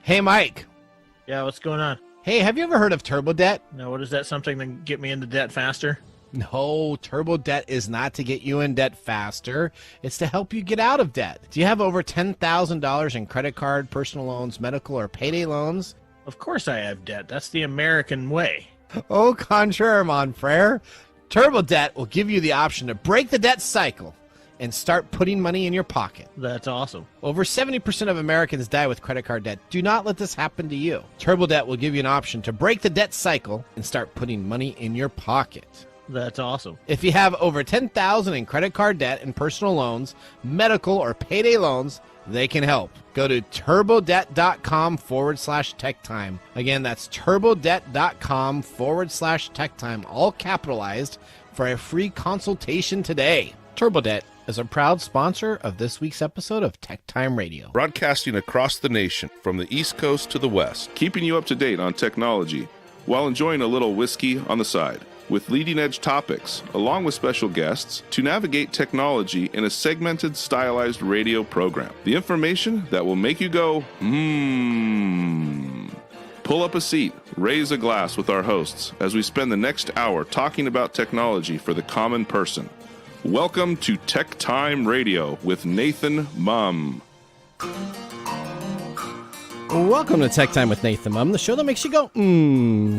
Hey, Mike. Yeah, what's going on? Hey, have you ever heard of turbo debt? No, what is that? Something to get me into debt faster? No, turbo debt is not to get you in debt faster. It's to help you get out of debt. Do you have over $10,000 in credit card, personal loans, medical, or payday loans? Of course I have debt. That's the American way. Au contraire, mon frere. Turbo debt will give you the option to break the debt cycle and start putting money in your pocket. That's awesome. Over 70% of Americans die with credit card debt. Do not let this happen to you. Turbo debt will give you an option to break the debt cycle and start putting money in your pocket. That's awesome. If you have over $10,000 in credit card debt and personal loans, medical, or payday loans, they can help. Go to turbodebt.com/techtime. Again, that's turbodebt.com/techtime, all capitalized, for a free consultation today. TurboDebt is a proud sponsor of this week's episode of TechTime Radio. Broadcasting across the nation from the East Coast to the West, keeping you up to date on technology while enjoying a little whiskey on the side, with leading-edge topics, along with special guests, to navigate technology in a segmented, stylized radio program. The information that will make you go, Mmm. Pull up a seat, raise a glass with our hosts as we spend the next hour talking about technology for the common person. Welcome to Tech Time Radio with Nathan Mumm. Welcome to Tech Time with Nathan Mumm, the show that makes you go,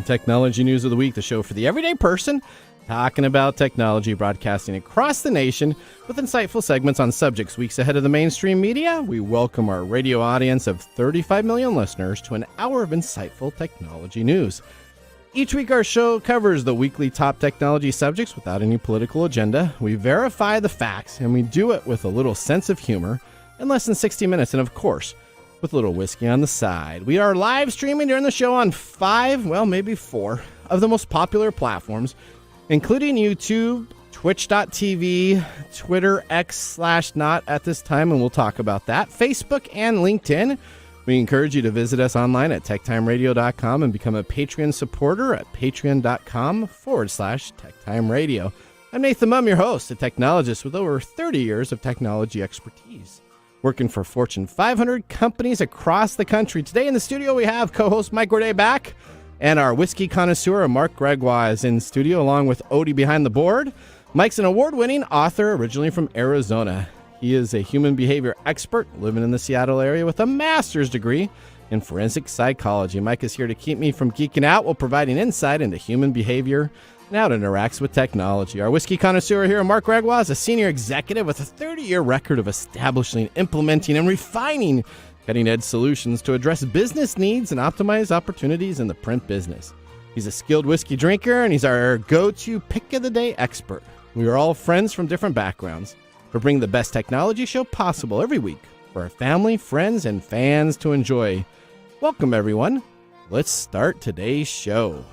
Technology News of the Week, the show for the everyday person, talking about technology, broadcasting across the nation with insightful segments on subjects weeks ahead of the mainstream media. We welcome our radio audience of 35 million listeners to an hour of insightful technology news. Each week our show covers the weekly top technology subjects without any political agenda. We verify the facts, and we do it with a little sense of humor in less than 60 minutes, and of course, with a little whiskey on the side. We are live streaming during the show on 5, well, maybe 4 of the most popular platforms, including YouTube, Twitch.tv, Twitter, X/not at this time, and we'll talk about that, Facebook, and LinkedIn. We encourage you to visit us online at techtimeradio.com and become a Patreon supporter at patreon.com/techtimeradio. I'm Nathan Mumm, your host, a technologist with over 30 years of technology expertise, working for Fortune 500 companies across the country. Today in the studio, we have co-host Mike Gorday back, and our whiskey connoisseur, Mark Gregoire, is in studio along with Odie behind the board. Mike's an award-winning author originally from Arizona. He is a human behavior expert living in the Seattle area with a master's degree in forensic psychology. Mike is here to keep me from geeking out while providing insight into human behavior and how it interacts with technology. Our whiskey connoisseur here, Mark Gregoire, is a senior executive with a 30-year record of establishing, implementing, and refining cutting-edge solutions to address business needs and optimize opportunities in the print business. He's a skilled whiskey drinker, and he's our go-to pick-of-the-day expert. We are all friends from different backgrounds. We bring the best technology show possible every week for our family, friends, and fans to enjoy. Welcome, everyone. Let's start today's show.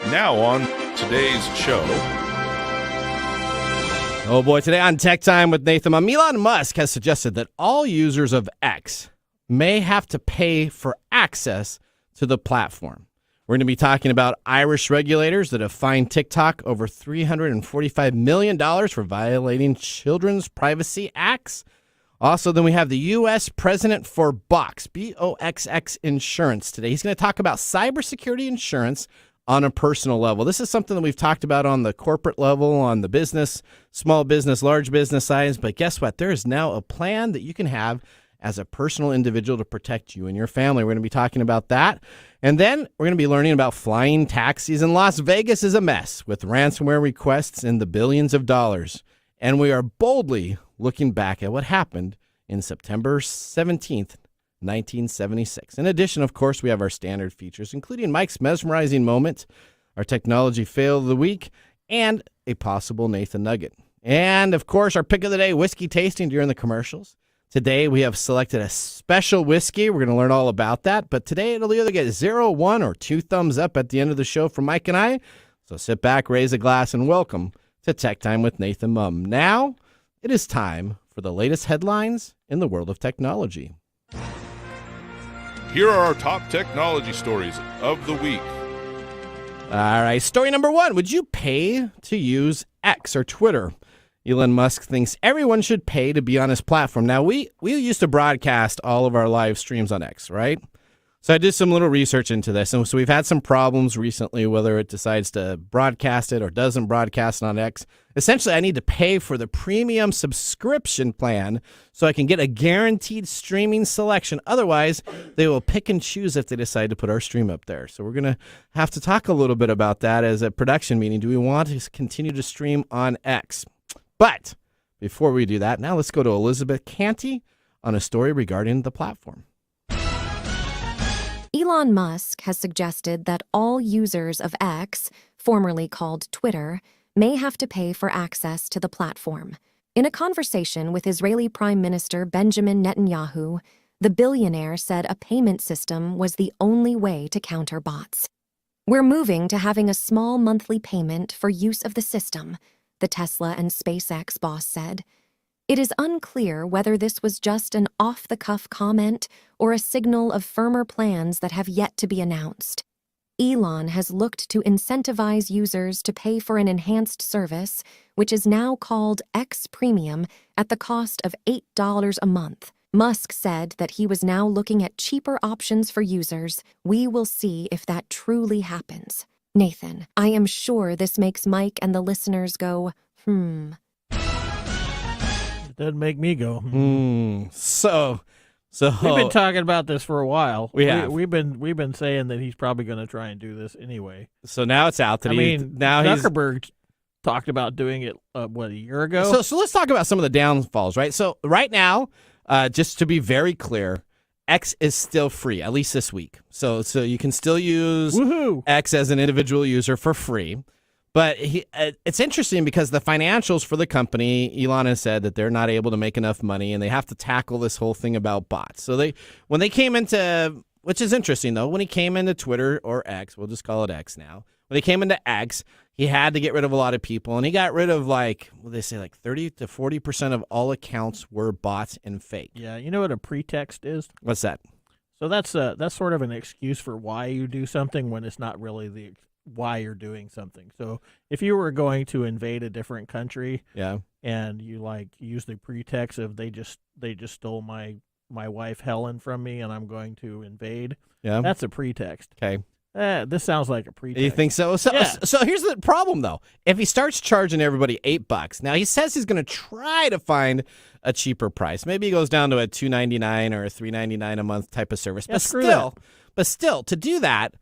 Now on today's show. Oh boy, today on Tech Time with Nathan Mumm, Elon Musk has suggested that all users of X may have to pay for access to the platform. We're going to be talking about Irish regulators that have fined TikTok over $345 million for violating children's privacy acts. Also, then we have the U.S. president for Box, B-O-X-X Insurance today. He's going to talk about cybersecurity insurance on a personal level. This is something that we've talked about on the corporate level, on the business, small business, large business size. But guess what? There is now a plan that you can have as a personal individual to protect you and your family. We're going to be talking about that. And then we're going to be learning about flying taxis. And Las Vegas is a mess with ransomware requests in the billions of dollars. And we are boldly looking back at what happened in September 17th, 1976. In addition, of course, we have our standard features, including Mike's mesmerizing moment, our technology fail of the week, and a possible Nathan Nugget. And, of course, our pick of the day, whiskey tasting during the commercials. Today, we have selected a special whiskey. We're going to learn all about that. But today, it'll either get 0, 1, or 2 thumbs up at the end of the show from Mike and I. So sit back, raise a glass, and welcome to Tech Time with Nathan Mumm. Now, it is time for the latest headlines in the world of technology. Here are our top technology stories of the week. All right, story number 1. Would you pay to use X or Twitter Elon Musk thinks everyone should pay to be on his platform. Now, we used to broadcast all of our live streams on X, right? So I did some little research into this, and so we've had some problems recently, whether it decides to broadcast it or doesn't broadcast it on X. Essentially, I need to pay for the premium subscription plan so I can get a guaranteed streaming selection. Otherwise, they will pick and choose if they decide to put our stream up there. So we're going to have to talk a little bit about that as a production meeting. Do we want to continue to stream on X? But before we do that, now let's go to Elizabeth Canty on a story regarding the platform. Elon Musk has suggested that all users of X, formerly called Twitter, may have to pay for access to the platform. In a conversation with Israeli Prime Minister Benjamin Netanyahu, the billionaire said a payment system was the only way to counter bots. "We're moving to having a small monthly payment for use of the system," the Tesla and SpaceX boss said. It is unclear whether this was just an off-the-cuff comment or a signal of firmer plans that have yet to be announced. Elon has looked to incentivize users to pay for an enhanced service, which is now called X Premium, at the cost of $8 a month. Musk said that he was now looking at cheaper options for users. We will see if that truly happens. Nathan, I am sure this makes Mike and the listeners go, It doesn't make me go. So We've been talking about this for a while. We have. We've been saying that he's probably going to try and do this anyway. So now it's out that Zuckerberg talked about doing it a year ago. So let's talk about some of the downfalls, right? So right now, just to be very clear, X is still free, at least this week. So you can still use X as an individual user for free. But it's interesting because the financials for the company, Elon has said that they're not able to make enough money and they have to tackle this whole thing about bots. So when they came into, which is interesting though, when he came into Twitter or X, we'll just call it X now. When they came into X, he had to get rid of a lot of people, and he got rid of like 30 to 40% of all accounts were bots and fake. Yeah, you know what a pretext is? What's that? So that's sort of an excuse for why you do something when it's not really why you're doing something. So if you were going to invade a different country, and you use the pretext of they just stole my wife Helen from me and I'm going to invade, that's a pretext. Okay. This sounds like a pretext. You think so? So here's the problem, though. If he starts charging everybody $8, now he says he's going to try to find a cheaper price. Maybe he goes down to a $2.99 or a $3.99 a month type of service. But still, to do that,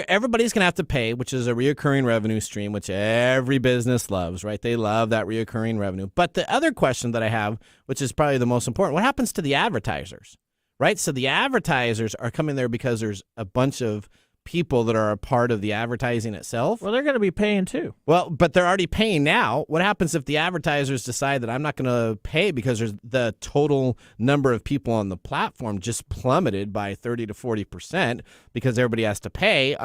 everybody's going to have to pay, which is a reoccurring revenue stream, which every business loves, right? They love that reoccurring revenue. But the other question that I have, which is probably the most important, what happens to the advertisers, right? So the advertisers are coming there because there's a bunch of people that are a part of the advertising itself. Well, they're going to be paying too. Well, but they're already paying now. What happens if the advertisers decide that I'm not going to pay because the total number of people on the platform just plummeted by 30 to 40% because everybody has to pay?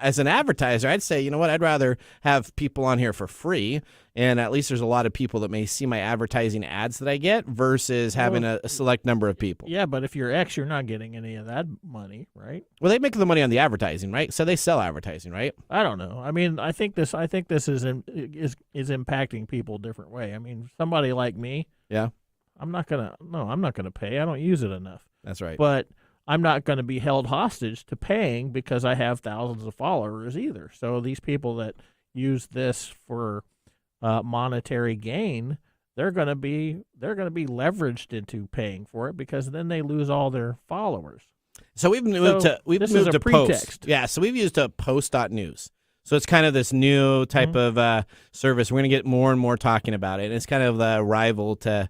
As an advertiser, I'd say, you know what, I'd rather have people on here for free, and at least there's a lot of people that may see my advertising ads that I get versus having a select number of people. Yeah, but if you're X, you're not getting any of that money, right? Well, they make the money on the advertising, right? So they sell advertising, right? I don't know. I mean, I think this is impacting people a different way. I mean, somebody like me, I'm not gonna pay. I don't use it enough. That's right. But I'm not going to be held hostage to paying because I have thousands of followers either. So these people that use this for monetary gain, they're going to be leveraged into paying for it because then they lose all their followers. So we've moved to pretext. Post. Yeah, so we've used a post.news. So it's kind of this new type of service. We're going to get more and more talking about it. And it's kind of the rival to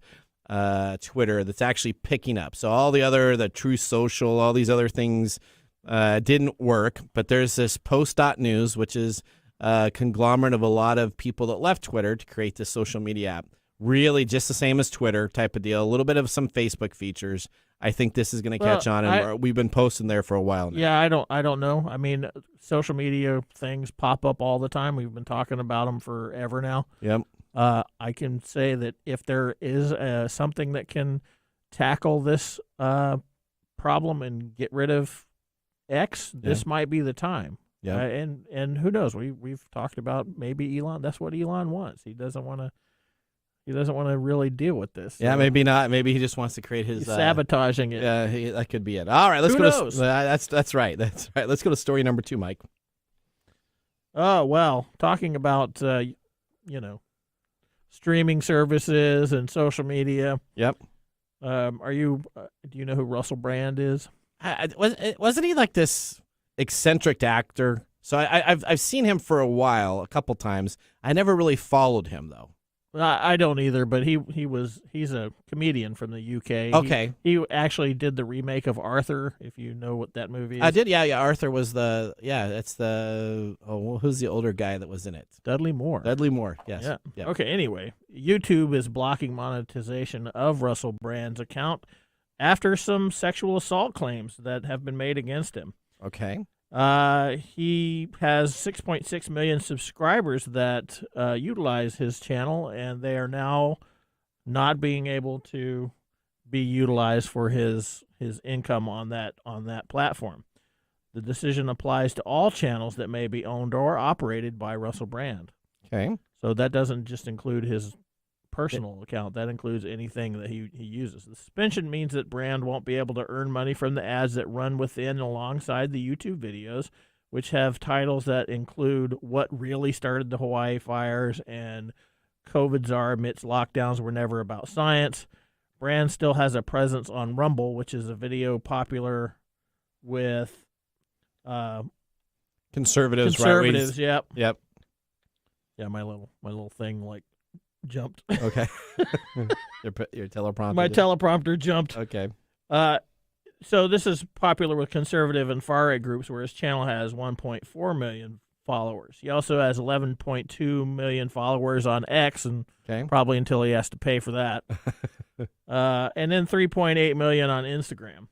Twitter that's actually picking up. So all the True Social, all these other things didn't work. But there's this post.news, which is a conglomerate of a lot of people that left Twitter to create this social media app. Really just the same as Twitter type of deal. A little bit of some Facebook features. I think this is going to catch on, and we've been posting there for a while now. Yeah, I don't know. I mean, social media things pop up all the time. We've been talking about them forever now. Yep. I can say that if there is something that can tackle this problem and get rid of X, this might be the time. Yeah. And who knows? We've talked about maybe Elon. That's what Elon wants. He doesn't want to. He doesn't want to really deal with this. Yeah, so maybe not. Maybe he just wants to create his he's sabotaging it. Yeah, that could be it. All right, let's Who go. knows? That's right. That's right. Let's go to story number 2, Mike. Oh well, talking about streaming services and social media. Yep. Do you know who Russell Brand is? Wasn't he like this eccentric actor? So I've seen him for a while, a couple times. I never really followed him though. I don't either, but he's a comedian from the UK. Okay. He actually did the remake of Arthur, if you know what that movie is. I did, yeah. Arthur was who's the older guy that was in it? Dudley Moore. Dudley Moore, yes. Yeah. Yep. Okay, anyway, YouTube is blocking monetization of Russell Brand's account after some sexual assault claims that have been made against him. Okay. He has 6.6 million subscribers that utilize his channel, and they are now not being able to be utilized for his income on that platform. The decision applies to all channels that may be owned or operated by Russell Brand. Okay. So that doesn't just include his personal account. That includes anything that he uses. The suspension means that Brand won't be able to earn money from the ads that run within and alongside the YouTube videos, which have titles that include "What Really Started the Hawaii Fires" and "COVID czar admits lockdowns were never about science." Brand still has a presence on Rumble, which is a video popular with Conservatives, conservatives. Yep. Yep. Yeah, my little thing jumped. Okay. your teleprompter. My teleprompter jumped. Okay. So this is popular with conservative and far-right groups, where his channel has 1.4 million followers. He also has 11.2 million followers on X, and probably until he has to pay for that. And then 3.8 million on Instagram.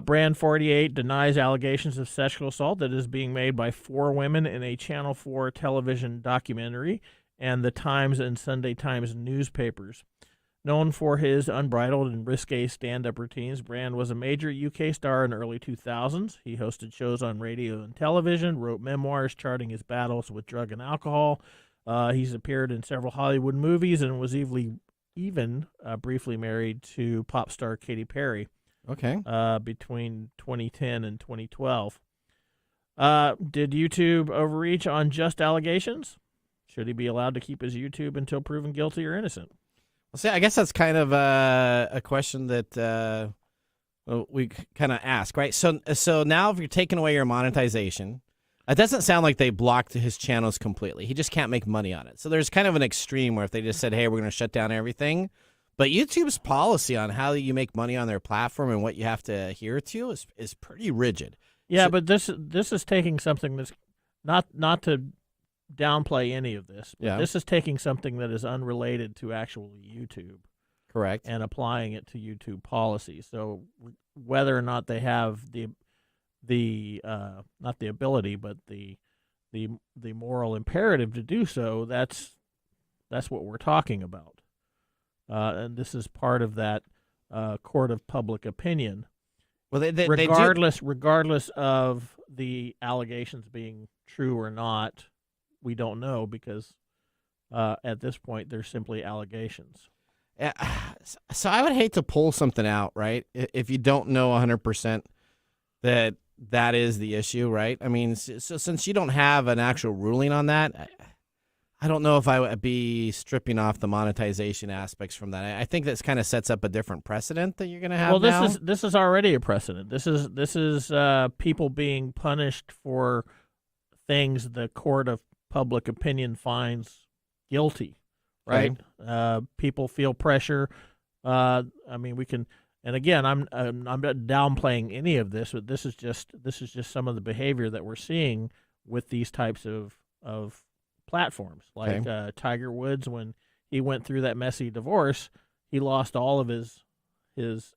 Brand 48 denies allegations of sexual assault that is being made by 4 women in a Channel 4 television documentary and the Times and Sunday Times newspapers. Known for his unbridled and risque stand-up routines, Brand was a major UK star in the early 2000s. He hosted shows on radio and television, wrote memoirs charting his battles with drug and alcohol. He's appeared in several Hollywood movies and was even briefly married to pop star Katy Perry. Okay. Between 2010 and 2012. Did YouTube overreach on just allegations? Should he be allowed to keep his YouTube until proven guilty or innocent? Well, see, I guess that's kind of a question that we kind of ask, right? So now if you're taking away your monetization, it doesn't sound like they blocked his channels completely. He just can't make money on it. So there's kind of an extreme where if they just said, hey, we're going to shut down everything. But YouTube's policy on how you make money on their platform and what you have to adhere to is pretty rigid. Yeah, but this is taking something that's not to downplay any of this. But this is taking something that is unrelated to actual YouTube. Correct. And applying it to YouTube policy. So whether or not they have the not the ability, but the moral imperative to do so, that's what we're talking about. And this is part of that court of public opinion. Well, regardless of the allegations being true or not, we don't know because at this point they're simply allegations. So I would hate to pull something out, right? If you don't know 100% that is the issue, right? I mean, so since you don't have an actual ruling on that, I don't know if I would be stripping off the monetization aspects from that. I think this kind of sets up a different precedent that you're going to have. Well, this is already a precedent. This is people being punished for things the court of public opinion finds guilty, right? People feel pressure. I mean, we can, and again, I'm not downplaying any of this, but this is just some of the behavior that we're seeing with these types of platforms, like Tiger Woods. When he went through that messy divorce, he lost all of his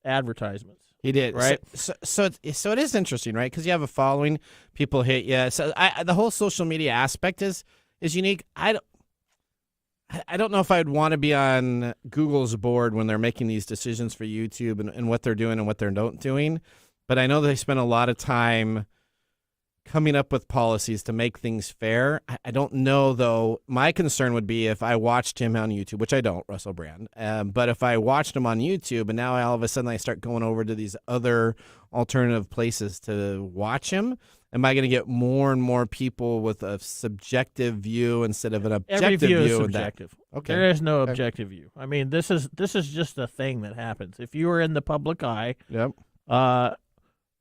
advertisements. He did, right? So it is interesting, right? Because you have a following, people hit you. So the whole social media aspect is unique. I don't know if I'd want to be on Google's board when they're making these decisions for YouTube and what they're doing and what they're not doing. But I know they spend a lot of time coming up with policies to make things fair. I don't know, though. My concern would be if I watched him on YouTube, which I don't, Russell Brand. But if I watched him on YouTube and now all of a sudden I start going over to these other alternative places to watch him, am I going to get more and more people with a subjective view instead of an objective Every view? Is view? subjective. Okay. There is no objective view. I mean, this is just a thing that happens. If you are in the public eye, Yep.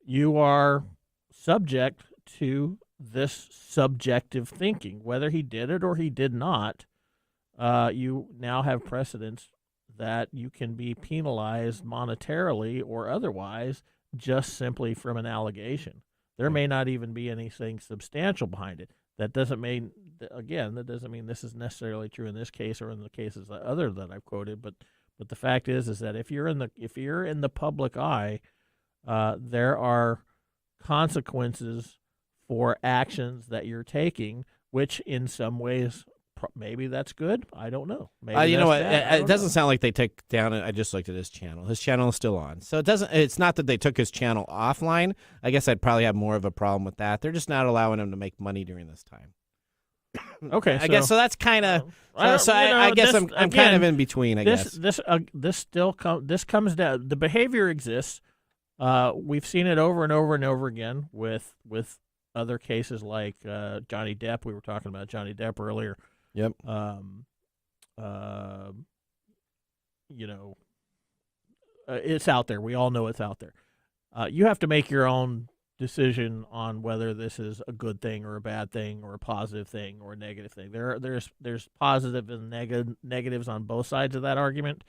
You are subject to this subjective thinking. Whether he did it or he did not, you now have precedents that you can be penalized monetarily or otherwise just simply from an allegation. There may not even be anything substantial behind it. That doesn't mean this is necessarily true in this case or in the cases that I've quoted. But the fact is that if you're in the public eye, there are consequences for actions that you're taking, which in some ways maybe that's good. I don't know. Maybe you know what? bad. It doesn't sound like they took down. I just looked at his channel. His channel is still on, so it doesn't. It's not that they took his channel offline. I guess I'd probably have more of a problem with that. They're just not allowing him to make money during this time. Okay, I guess so. That's kind of. I guess I'm kind of in between. I guess this comes down. The behavior exists. We've seen it over and over and over again with other cases like Johnny Depp. We were talking about Johnny Depp earlier. Yep. It's out there. We all know it's out there. You have to make your own decision on whether this is a good thing or a bad thing or a positive thing or a negative thing. There's positive and negatives on both sides of that argument,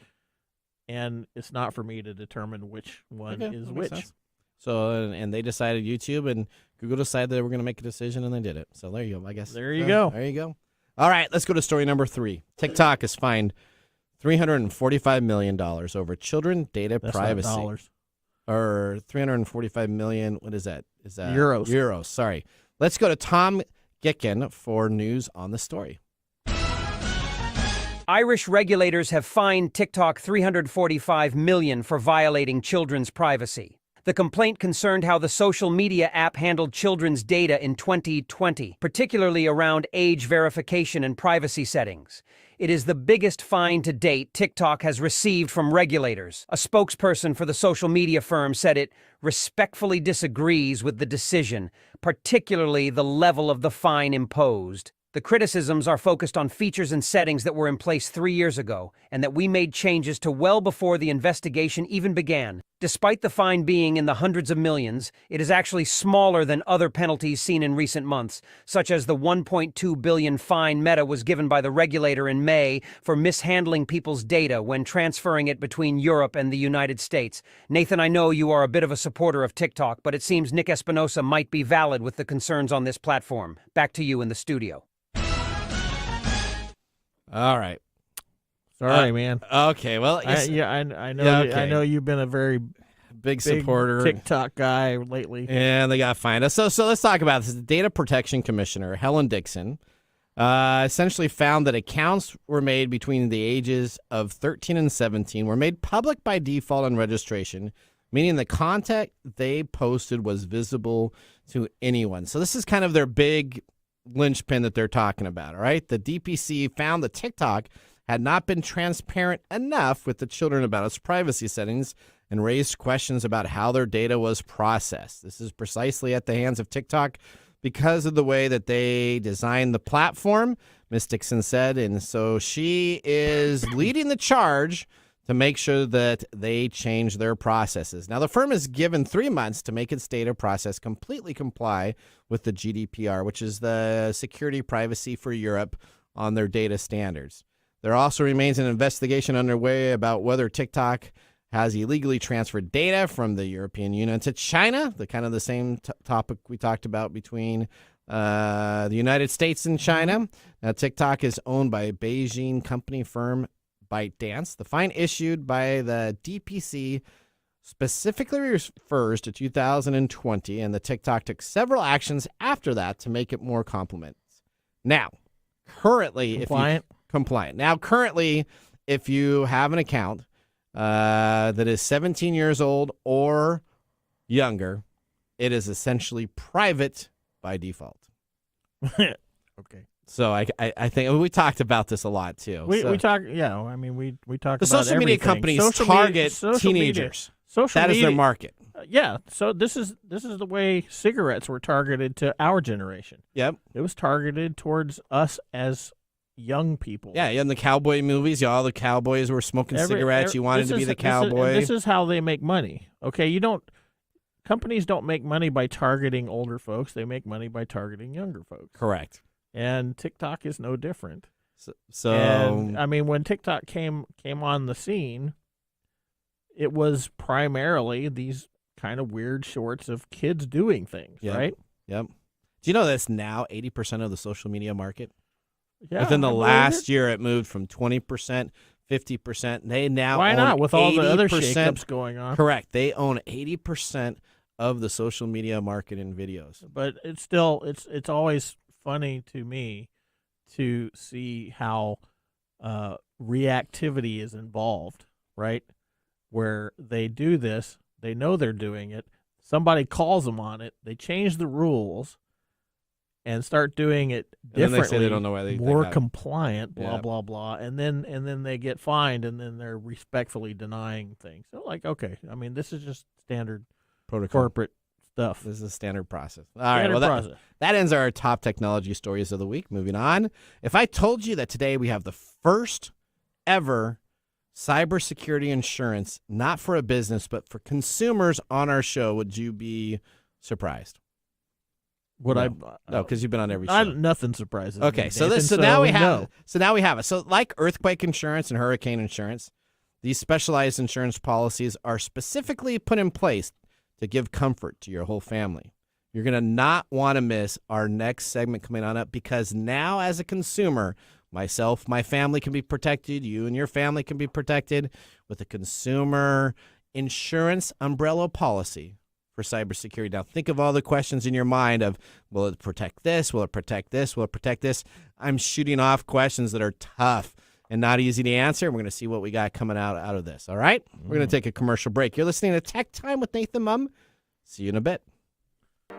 and it's not for me to determine which one is which. Sense. So, and they decided, YouTube and Google decided they were going to make a decision, and they did it. So there you go, I guess. There you go. There you go. All right, let's go to story number 3. TikTok has fined $345 million over children data privacy. Not dollars. Or $345 million. What is that? Is that euros? Euros. Sorry. Let's go to Tom Gitkin for news on the story. Irish regulators have fined TikTok $345 million for violating children's privacy. The complaint concerned how the social media app handled children's data in 2020, particularly around age verification and privacy settings. It is the biggest fine to date TikTok has received from regulators. A spokesperson for the social media firm said it respectfully disagrees with the decision, particularly the level of the fine imposed. The criticisms are focused on features and settings that were in place 3 years ago, and that we made changes to well before the investigation even began. Despite the fine being in the hundreds of millions, it is actually smaller than other penalties seen in recent months, such as the $1.2 billion fine Meta was given by the regulator in May for mishandling people's data when transferring it between Europe and the United States. Nathan, I know you are a bit of a supporter of TikTok, but it seems Nick Espinosa might be valid with the concerns on this platform. Back to you in the studio. All right. Sorry, man. Okay. Well, I know. Yeah, okay. I know you've been a very big supporter TikTok guy lately. And they got fined. So let's talk about this. The Data Protection Commissioner, Helen Dixon, essentially found that accounts were made between the ages of 13 and 17 were made public by default on registration, meaning the content they posted was visible to anyone. So this is kind of their big linchpin that they're talking about, all right? The DPC found that TikTok had not been transparent enough with the children about its privacy settings and raised questions about how their data was processed. This is precisely at the hands of TikTok because of the way that they designed the platform, Ms. Dixon said, and so she is leading the charge to make sure that they change their processes. Now, the firm is given 3 months to make its data process completely comply with the GDPR, which is the Security Privacy for Europe, on their data standards. There also remains an investigation underway about whether TikTok has illegally transferred data from the European Union to China, the same topic we talked about between the United States and China. Now, TikTok is owned by a Beijing company firm, ByteDance. The fine issued by the DPC specifically refers to 2020, and the TikTok took several actions after that to make it more compliant. Now, currently, if you have an account that is 17 years old or younger, it is essentially private by default. Okay. So I think we talked about this a lot too. We talk. Yeah. I mean, we talk about social media companies target teenagers. That is their market. Yeah. So this is the way cigarettes were targeted to our generation. Yep. It was targeted towards us as young people. Yeah, in the cowboy movies, all the cowboys were smoking cigarettes. You wanted to be the cowboy. This is how they make money. Okay, companies don't make money by targeting older folks. They make money by targeting younger folks. Correct. And TikTok is no different. So and, I mean, when TikTok came on the scene, it was primarily these kind of weird shorts of kids doing things, right? Yep. Do you know that's now 80% of the social media market? Yeah, within the last year, it moved from 20%, 50%. They now why own not with all the other 80%. shakeups going on? Correct. They own 80% of the social media market in videos. But it's still it's always funny to me to see how reactivity is involved, right? Where they do this, they know they're doing it. Somebody calls them on it. They change the rules. And start doing it differently, and then they say they don't know why they more compliant, blah blah blah, and then they get fined, and then they're respectfully denying things. So, like, okay, I mean, this is just standard protocol, corporate stuff. This is a standard process. All right, well, that ends our top technology stories of the week. Moving on, if I told you that today we have the first ever cybersecurity insurance, not for a business but for consumers, on our show, would you be surprised? No, because you've been on every show. Nothing surprises me. Okay, so now we have it. So like earthquake insurance and hurricane insurance, these specialized insurance policies are specifically put in place to give comfort to your whole family. You're going to not want to miss our next segment coming on up, because now as a consumer, myself, my family can be protected. You and your family can be protected with a consumer insurance umbrella policy for cybersecurity. Now, think of all the questions in your mind of, will it protect this? Will it protect this? Will it protect this? I'm shooting off questions that are tough and not easy to answer. We're going to see what we got coming out of this, all right? We're going to take a commercial break. You're listening to Tech Time with Nathan Mumm. See you in a bit.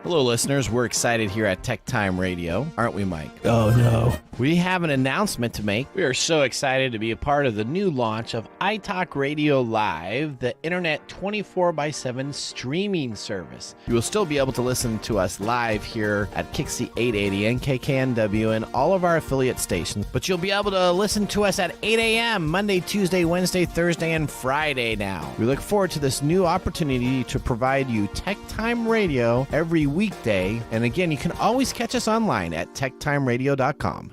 Hello, listeners. We're excited here at TechTime Radio, aren't we, Mike? Oh, no. We have an announcement to make. We are so excited to be a part of the new launch of iTalk Radio Live, the internet 24/7 streaming service. You will still be able to listen to us live here at Kixie 880 and KKNW and all of our affiliate stations, but you'll be able to listen to us at 8 a.m. Monday, Tuesday, Wednesday, Thursday, and Friday now. We look forward to this new opportunity to provide you TechTime Radio every weekday. And again, you can always catch us online at techtimeradio.com.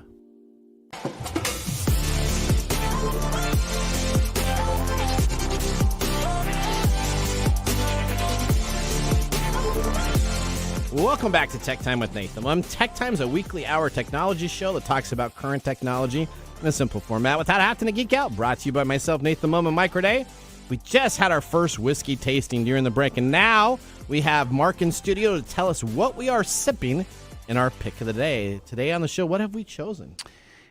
Welcome back to Tech Time with Nathan Mumm. Tech Time is a weekly hour technology show that talks about current technology in a simple format without having to geek out. Brought to you by myself, Nathan Mumm, and Mike Day. We just had our first whiskey tasting during the break, and now we have Mark in studio to tell us what we are sipping in our pick of the day. Today on the show, what have we chosen?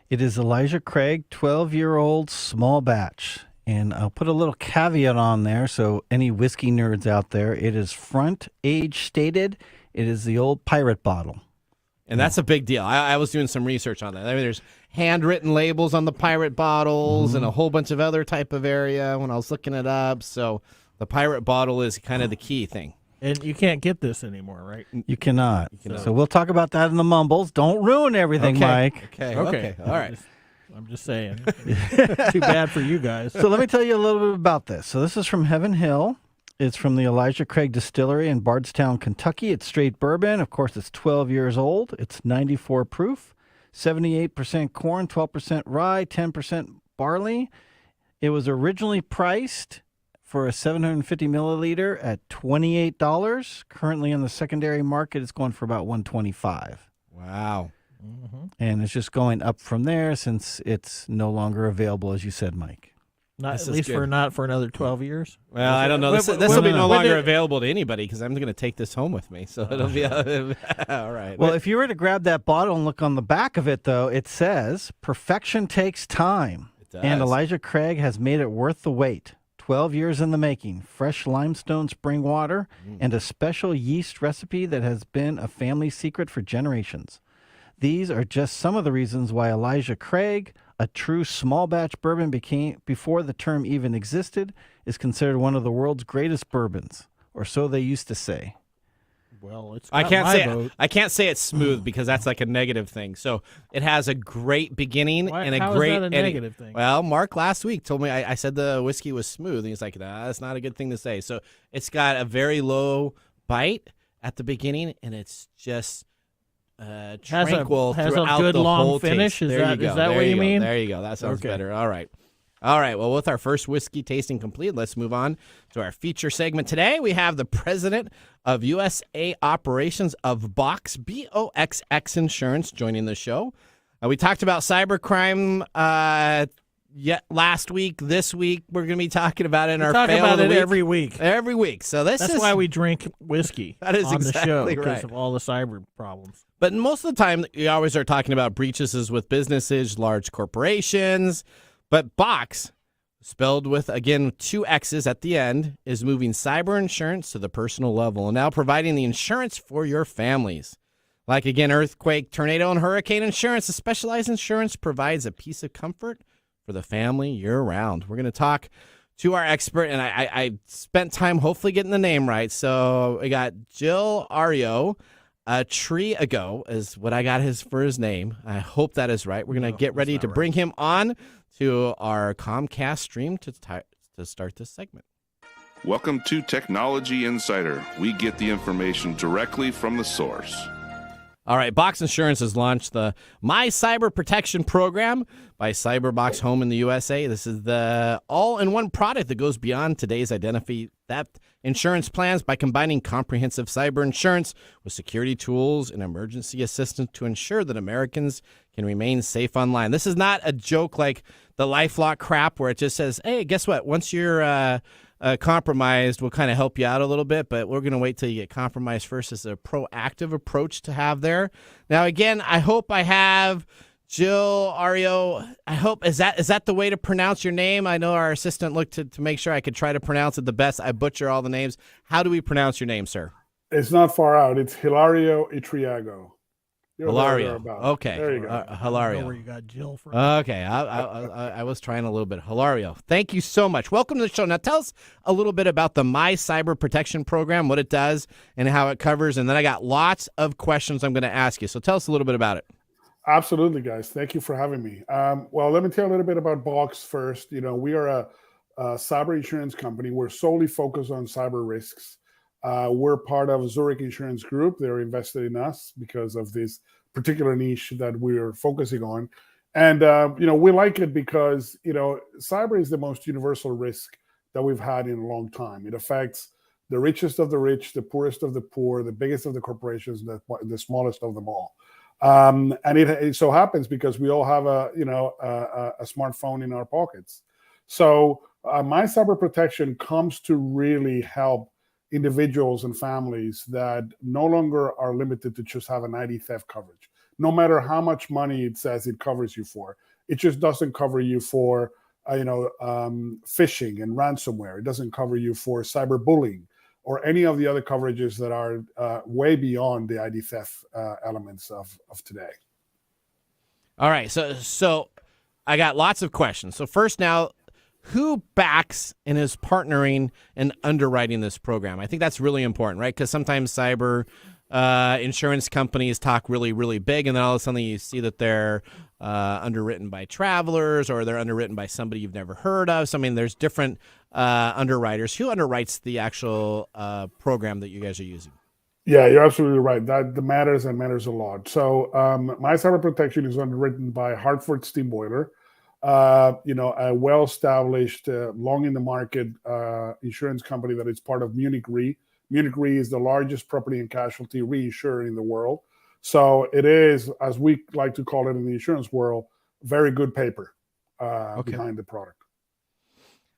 It is Elijah Craig 12-year-old small batch. And I'll put a little caveat on there, so any whiskey nerds out there, it is front age stated. It is the old pirate bottle. And that's a big deal. I was doing some research on that. I mean, there's handwritten labels on the pirate bottles and a whole bunch of other type of area when I was looking it up. So the pirate bottle is kind of the key thing. And you can't get this anymore, right? You cannot. So we'll talk about that in the mumbles. Don't ruin everything, Mike. Okay. All right. I'm just saying. Too bad for you guys. So let me tell you a little bit about this. So this is from Heaven Hill. It's from the Elijah Craig Distillery in Bardstown, Kentucky. It's straight bourbon. Of course, it's 12 years old. It's 94 proof, 78% corn, 12% rye, 10% barley. It was originally priced for a 750 milliliter at $28. Currently on the secondary market, it's going for about $125. Wow. And it's just going up from there since it's no longer available, as you said, Mike. Not at least for another 12 years. Well, I don't know. This will be no longer available to anybody because I'm going to take this home with me. So it'll be all right. Well, if you were to grab that bottle and look on the back of it, though, it says, "Perfection takes time." It does. And Elijah Craig has made it worth the wait. 12 years in the making, fresh limestone spring water, and a special yeast recipe that has been a family secret for generations. These are just some of the reasons why Elijah Craig, a true small batch bourbon before the term even existed, is considered one of the world's greatest bourbons, or so they used to say. Well, it's I got can't my say vote. I can't say it's smooth because that's like a negative thing. So it has a great beginning and a How great is that a ending. negative thing? Well, Mark last week told me I said the whiskey was smooth, and he's like, nah, that's not a good thing to say. So it's got a very low bite at the beginning, and it's just tranquil has a throughout good the long whole finish? taste. Is There that- you go. is that There what you go. mean? There you go. That sounds Okay. better. All right. All right, well, with our first whiskey tasting complete, let's move on to our feature segment. Today, we have the president of USA Operations of Box, BOXX Insurance, joining the show. We talked about cybercrime last week. This week, we're going to be talking about it in our talk fail about of the it week. every week. Every week. So That's why we drink whiskey That is on the show, exactly because right. of all the cyber problems. But most of the time, we always are talking about breaches with businesses, large corporations. But Box, spelled with, again, 2 X's at the end, is moving cyber insurance to the personal level and now providing the insurance for your families. Like, again, earthquake, tornado, and hurricane insurance, a specialized insurance provides a piece of comfort for the family year-round. We're going to talk to our expert, and I spent time hopefully getting the name right. So we got Jill Ario. A tree ago is what I got for his name. I hope that is right. We're going to get ready to bring him on to our Comcast stream to start this segment. Welcome to Technology Insider. We get the information directly from the source. All right, Box Insurance has launched the My Cyber Protection Program by Cyberbox Home in the USA. This is the all-in-one product that goes beyond today's identity theft insurance plans by combining comprehensive cyber insurance with security tools and emergency assistance to ensure that Americans can remain safe online. This is not a joke like the LifeLock crap where it just says, hey, guess what? Once you're compromised, we'll kind of help you out a little bit, but we're going to wait till you get compromised first. It's a proactive approach to have there. Now, again, I hope I have Jill Ario. I hope, is that the way to pronounce your name? I know our assistant looked to make sure I could try to pronounce it the best. I butcher all the names. How do we pronounce your name, sir? It's not far out. It's Hilario Itriago. Hilario. Okay. There you go. I don't know Hilario. where you got Jill from. Okay. I was trying a little bit. Hilario. Thank you so much. Welcome to the show. Now tell us a little bit about the My Cyber Protection Program, what it does and how it covers. And then I got lots of questions I'm going to ask you. So tell us a little bit about it. Absolutely, guys. Thank you for having me. Well, let me tell you a little bit about Box first. You know, we are a cyber insurance company. We're solely focused on cyber risks. We're part of Zurich Insurance Group. They're invested in us because of this particular niche that we're focusing on. And, we like it because, cyber is the most universal risk that we've had in a long time. It affects the richest of the rich, the poorest of the poor, the biggest of the corporations, the smallest of them all. And it so happens because we all have a smartphone in our pockets. So My Cyber Protection comes to really help individuals and families that no longer are limited to just have an ID theft coverage. No matter how much money it says it covers you for, it just doesn't cover you for phishing and ransomware. It doesn't cover you for cyberbullying or any of the other coverages that are way beyond the ID theft elements of today. All right. So I got lots of questions. So first now, who backs and is partnering and underwriting this program? I think that's really important, right? Because sometimes cyber insurance companies talk really, really big, and then all of a sudden you see that they're underwritten by Travelers or they're underwritten by somebody you've never heard of. So, I mean, there's different underwriters. Who underwrites the actual program that you guys are using? Yeah, you're absolutely right. That matters and matters a lot. So My Cyber Protection is underwritten by Hartford Steam Boiler. A well-established, long in the market insurance company that is part of Munich Re. Munich Re is the largest property and casualty reinsurer in the world. So it is, as we like to call it in the insurance world, very good paper behind the product.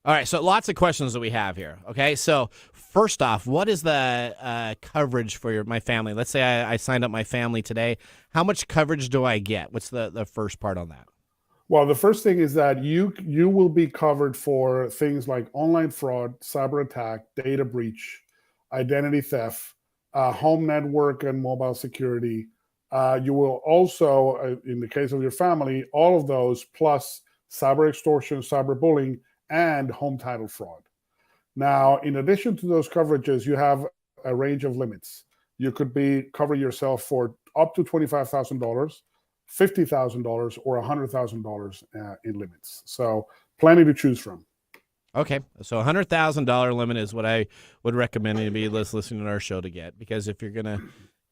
All right, so lots of questions that we have here. Okay, so first off, what is the coverage for my family? Let's say I signed up my family today. How much coverage do I get? What's the first part on that? Well, the first thing is that you will be covered for things like online fraud, cyber attack, data breach, identity theft, home network and mobile security. You will also, in the case of your family, all of those plus cyber extortion, cyber bullying, and home title fraud. Now, in addition to those coverages, you have a range of limits. You could be cover yourself for up to $25,000, $50,000, or $100,000 in limits. So plenty to choose from. Okay, so $100,000 limit is what I would recommend anybody listening to our show to get, because if you're going to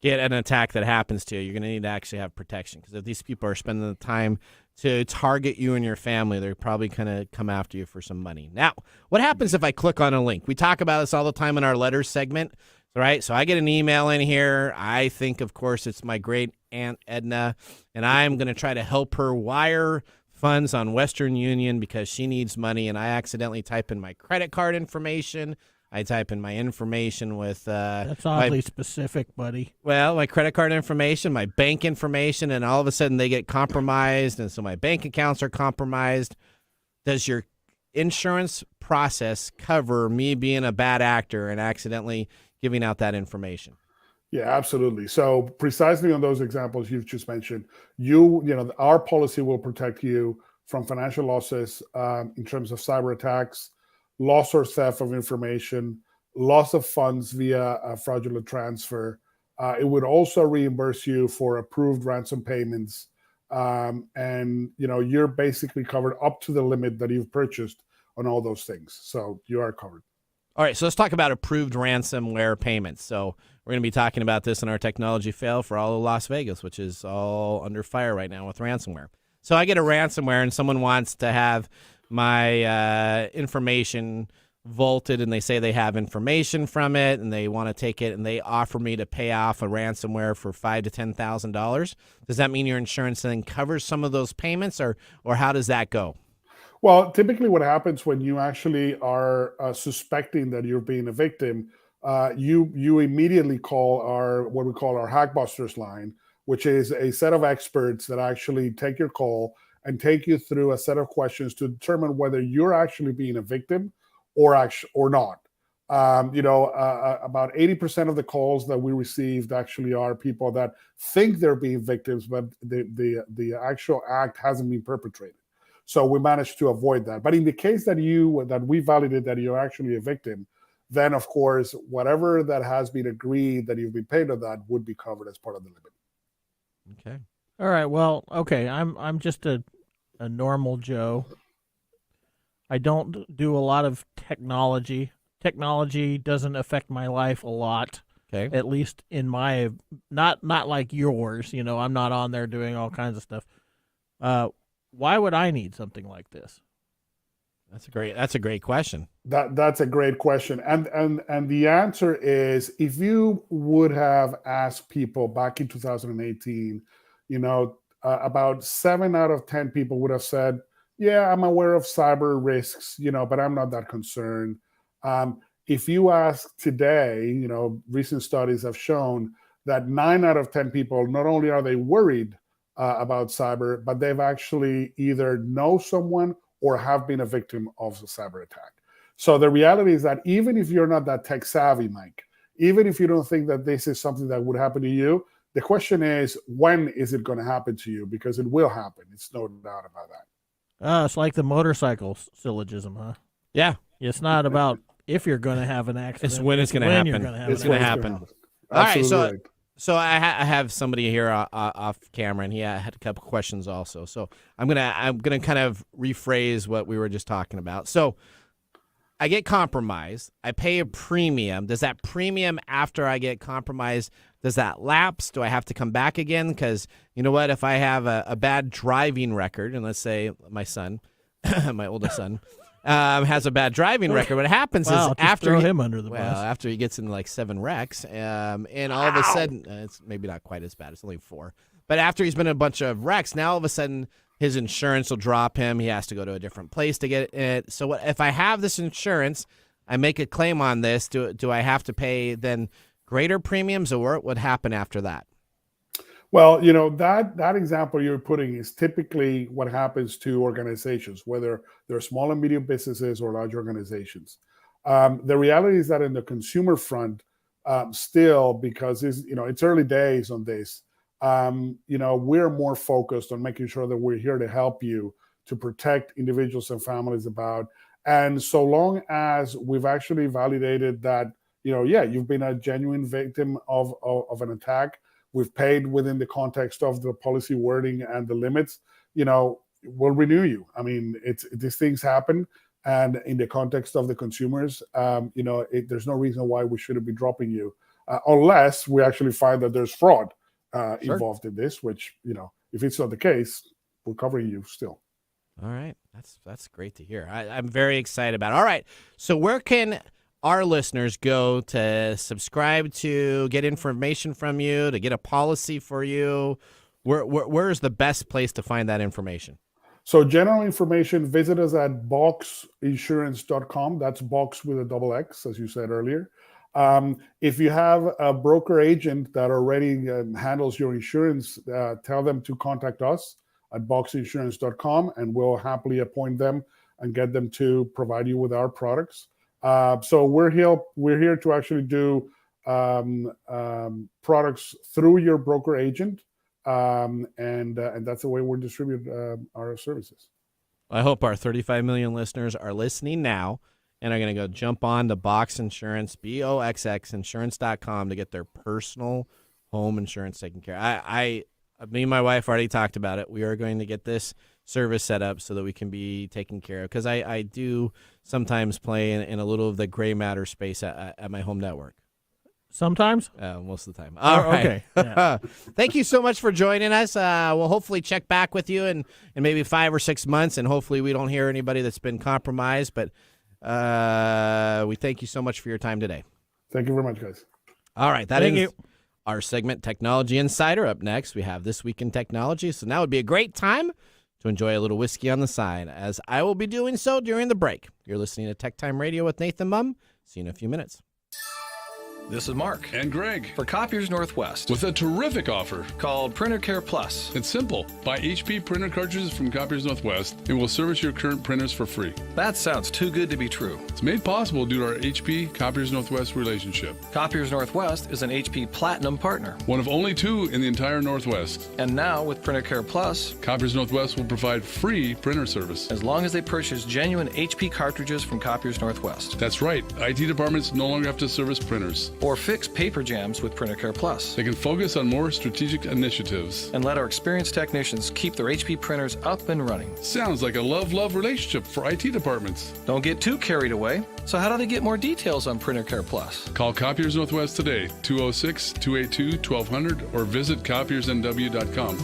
get an attack that happens to you, you're going to need to actually have protection, because if these people are spending the time to target you and your family, they're probably going to come after you for some money. Now, what happens if I click on a link? We talk about this all the time in our letters segment, right? So I get an email in here. I think, of course, it's my great Aunt Edna, and I'm going to try to help her wire funds on Western Union because she needs money, and I accidentally type in my credit card information. I type in my information with that's oddly specific, buddy. Well, my credit card information, my bank information, and all of a sudden they get compromised, and so my bank accounts are compromised. Does your insurance process cover me being a bad actor and accidentally giving out that information? Yeah, absolutely. So precisely on those examples you've just mentioned, our policy will protect you from financial losses in terms of cyber attacks, loss or theft of information, loss of funds via a fraudulent transfer. It would also reimburse you for approved ransom payments. And you're basically covered up to the limit that you've purchased on all those things. So you are covered. All right, so let's talk about approved ransomware payments. So we're going to be talking about this in our technology fail for all of Las Vegas, which is all under fire right now with ransomware. So I get a ransomware and someone wants to have my information vaulted, and they say they have information from it and they want to take it, and they offer me to pay off a ransomware for $5,000 to $10,000. Does that mean your insurance then covers some of those payments, or how does that go? Well, typically what happens when you actually are suspecting that you're being a victim, you immediately call what we call our Hackbusters line, which is a set of experts that actually take your call and take you through a set of questions to determine whether you're actually being a victim or not. About 80% of the calls that we received actually are people that think they're being victims, but the actual act hasn't been perpetrated. So we managed to avoid that. But in the case that we validate that you're actually a victim, then of course, whatever that has been agreed that you've been paid on that would be covered as part of the limit. Okay. All right. Well, okay. I'm just a normal Joe. I don't do a lot of technology. Technology doesn't affect my life a lot. Okay. At least in my not like yours. I'm not on there doing all kinds of stuff. Why would I need something like this? That's a great question. That's a great question. And the answer is, if you would have asked people back in 2018, about 7 out of 10 people would have said, yeah, I'm aware of cyber risks, but I'm not that concerned. If you ask today, recent studies have shown that 9 out of 10 people, not only are they worried about cyber, but they've actually either know someone or have been a victim of a cyber attack. So the reality is that even if you're not that tech savvy, Mike, even if you don't think that this is something that would happen to you, the question is, when is it going to happen to you? Because it will happen. It's no doubt about that. It's like the motorcycle syllogism, huh? Yeah. It's not about if you're going to have an accident. It's when it's going to happen. It's going to happen. All right, so I have somebody here off camera, and he had a couple questions also. So I'm gonna kind of rephrase what we were just talking about. So I get compromised. I pay a premium. Does that premium after I get compromised, does that lapse? Do I have to come back again? Because you know what? If I have a bad driving record, and let's say my son, my oldest son, has a bad driving record. What happens is after him under the bus. After he gets into like 7 wrecks, and all of a sudden it's maybe not quite as bad. It's only 4, but after he's been in a bunch of wrecks, now all of a sudden his insurance will drop him. He has to go to a different place to get it. So if I have this insurance, I make a claim on this. Do I have to pay then greater premiums, or what would happen after that? Well, you know, that example you're putting is typically what happens to organizations, whether they're small and medium businesses or large organizations. The reality is that in the consumer front, still, because it's early days on this, we're more focused on making sure that we're here to help you to protect individuals and families about. And so long as we've actually validated that, you've been a genuine victim of an attack, we've paid within the context of the policy wording and the limits, we'll renew you. I mean, these things happen. And in the context of the consumers, there's no reason why we shouldn't be dropping you, unless we actually find that there's fraud involved in this, which, if it's not the case, we're covering you still. All right. That's great to hear. I'm very excited about it. All right. So where can our listeners go to subscribe to, get information from you, to get a policy for you? Where is the best place to find that information? So general information, visit us at boxinsurance.com. That's box with a double X, as you said earlier. If you have a broker agent that already handles your insurance, tell them to contact us at boxinsurance.com, and we'll happily appoint them and get them to provide you with our products. So we're here to actually do products through your broker agent. And that's the way we distribute our services. I hope our 35 million listeners are listening now and are going to go jump on to Box Insurance, BOXX insurance.com, to get their personal home insurance taken care of. Me and my wife already talked about it. We are going to get this service set up so that we can be taken care of, because I do sometimes play in a little of the gray matter space at my home network. Sometimes? Most of the time. All right. Okay. Yeah. Thank you so much for joining us. We'll hopefully check back with you in maybe 5 or 6 months, and hopefully we don't hear anybody that's been compromised. But we thank you so much for your time today. Thank you very much, guys. All right. That is our segment, Technology Insider. Up next, we have This Week in Technology. So now would be a great time to enjoy a little whiskey on the side, as I will be doing so during the break. You're listening to TechTime Radio with Nathan Mumm. See you in a few minutes. This is Mark. And Greg. For Copiers Northwest. With a terrific offer. Called Printer Care Plus. It's simple. Buy HP printer cartridges from Copiers Northwest, and we'll service your current printers for free. That sounds too good to be true. It's made possible due to our HP Copiers Northwest relationship. Copiers Northwest is an HP Platinum partner. One of only 2 in the entire Northwest. And now with Printer Care Plus, Copiers Northwest will provide free printer service. As long as they purchase genuine HP cartridges from Copiers Northwest. That's right. IT departments no longer have to service printers. Or fix paper jams with Printer Care Plus. They can focus on more strategic initiatives. And let our experienced technicians keep their HP printers up and running. Sounds like a love-love relationship for IT departments. Don't get too carried away. So how do they get more details on Printer Care Plus? Call Copiers Northwest today, 206-282-1200, or visit copiersnw.com.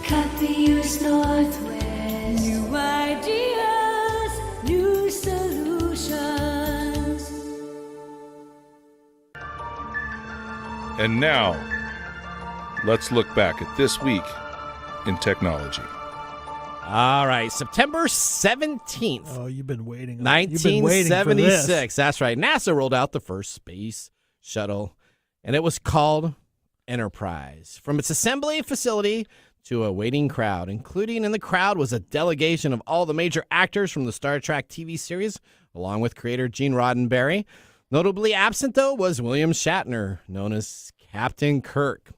Copiers Northwest. New ideas, new solutions. And now, let's look back at this week in technology. All right, September 17th. Oh, you've been waiting. 1976. That's right. NASA rolled out the first space shuttle, and it was called Enterprise. From its assembly facility to a waiting crowd, including in the crowd was a delegation of all the major actors from the Star Trek TV series, along with creator Gene Roddenberry. Notably absent, though, was William Shatner, known as Captain Kirk.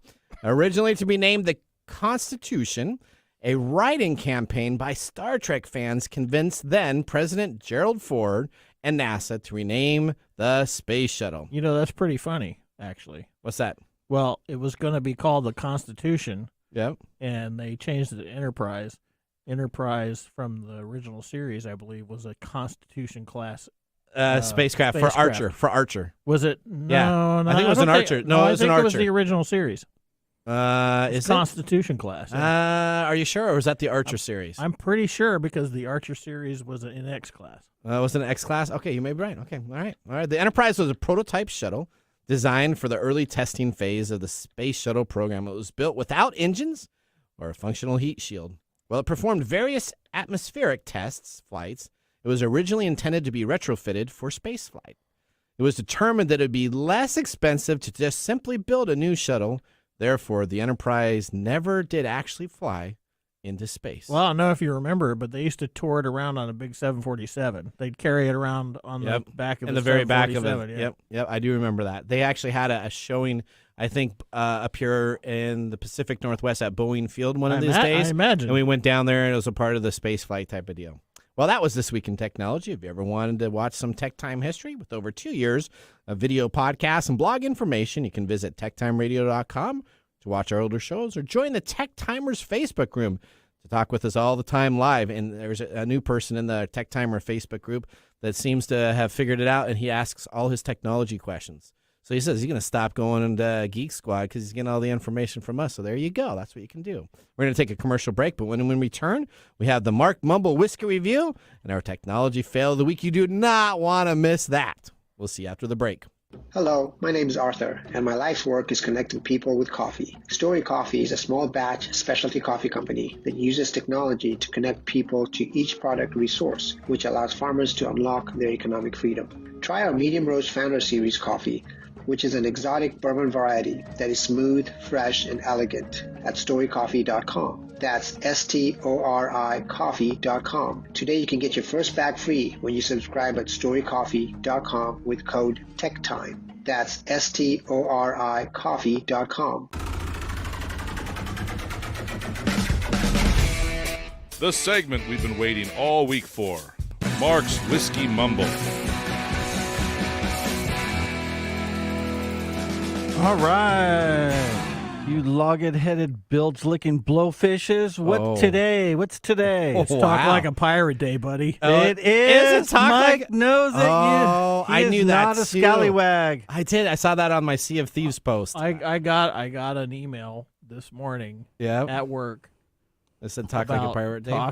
Originally to be named the Constitution, a write-in campaign by Star Trek fans convinced then-President Gerald Ford and NASA to rename the space shuttle. You know, that's pretty funny, actually. What's that? Well, it was going to be called the Constitution. Yep. And they changed it to Enterprise. Enterprise from the original series, I believe, was a Constitution-class spacecraft for Archer. Was it? No, yeah. no. I think it was an Archer. No, it was an Archer. It was the original series. Is Constitution class? Yeah. Are you sure, or was that the Archer series? I'm pretty sure, because the Archer series was an X class. Was it an X class? Okay, you may be right. Okay, all right. The Enterprise was a prototype shuttle designed for the early testing phase of the space shuttle program. It was built without engines or a functional heat shield. While it performed various atmospheric flights, it was originally intended to be retrofitted for spaceflight. It was determined that it would be less expensive to just simply build a new shuttle Therefore, the Enterprise never did actually fly into space. Well, I don't know if you remember, but they used to tour it around on a big 747. They'd carry it around on the back of in the very back of it. Yeah. Yep, I do remember that. They actually had a showing, I think, up here in the Pacific Northwest at Boeing Field one of these days. I imagine. And we went down there, and it was a part of the space flight type of deal. Well, that was This Week in Technology. If you ever wanted to watch some Tech Time history with over 2 years of video podcasts and blog information, you can visit techtimeradio.com to watch our older shows or join the Tech Timers Facebook room to talk with us all the time live. And there's a new person in the Tech Timer Facebook group that seems to have figured it out, and he asks all his technology questions. So he says he's going to stop going into Geek Squad because he's getting all the information from us. So there you go. That's what you can do. We're going to take a commercial break, but when we return, we have the Mark Mumble Whiskey Review and our Technology Fail of the Week. You do not want to miss that. We'll see you after the break. Hello, my name is Arthur, and my life's work is connecting people with coffee. Story Coffee is a small batch specialty coffee company that uses technology to connect people to each product resource, which allows farmers to unlock their economic freedom. Try our Medium Roast Founder Series coffee, which is an exotic bourbon variety that is smooth, fresh, and elegant at storycoffee.com. That's STORI coffee.com. Today you can get your first bag free when you subscribe at storycoffee.com with code TechTime. That's STORI coffee.com. The segment we've been waiting all week for. Mark's Whiskey Mumble. All right. You loghead-headed, bilge-licking blowfishes. What's today? What's today? It's Talk Like a Pirate Day, buddy. It is. Mike knows it. I knew that not a too. scallywag. I did. I saw that on my Sea of Thieves post. I got an email this morning at work. It said Talk Like a Pirate Day. I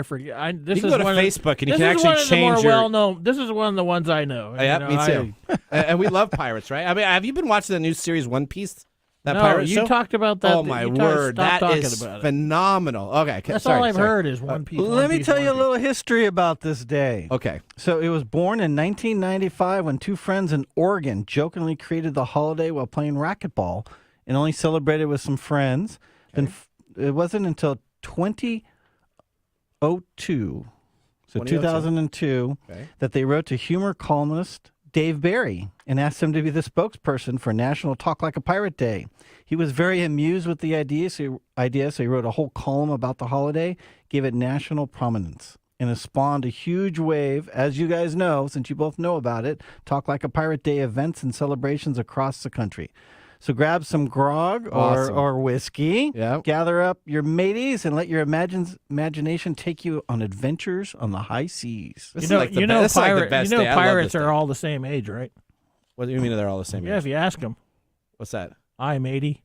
forget. You can go to Facebook and you can actually change your... well-known. This is one of the ones I know. Yeah, me too. And we love pirates, right? I mean, have you been watching the new series One Piece? That no, pirate you show? talked about that. Oh, my word. That is phenomenal. Okay. That's all I've heard is One Piece. Let me tell you a little history about this day. Okay. So it was born in 1995 when two friends in Oregon jokingly created the holiday while playing racquetball and only celebrated with some friends. Okay. Then it wasn't until 2002, so 2002, that they wrote to humor columnist Dave Barry and asked him to be the spokesperson for National Talk Like a Pirate Day. He was very amused with the idea, so he wrote a whole column about the holiday, gave it national prominence, and it spawned a huge wave, as you guys know, since you both know about it, Talk Like a Pirate Day events and celebrations across the country. So grab some grog or whiskey, gather up your mateys, and let your imagination take you on adventures on the high seas. Pirates are all the same age, right? What do you mean they're all the same age? Yeah, if you ask them. What's that? I'm 80.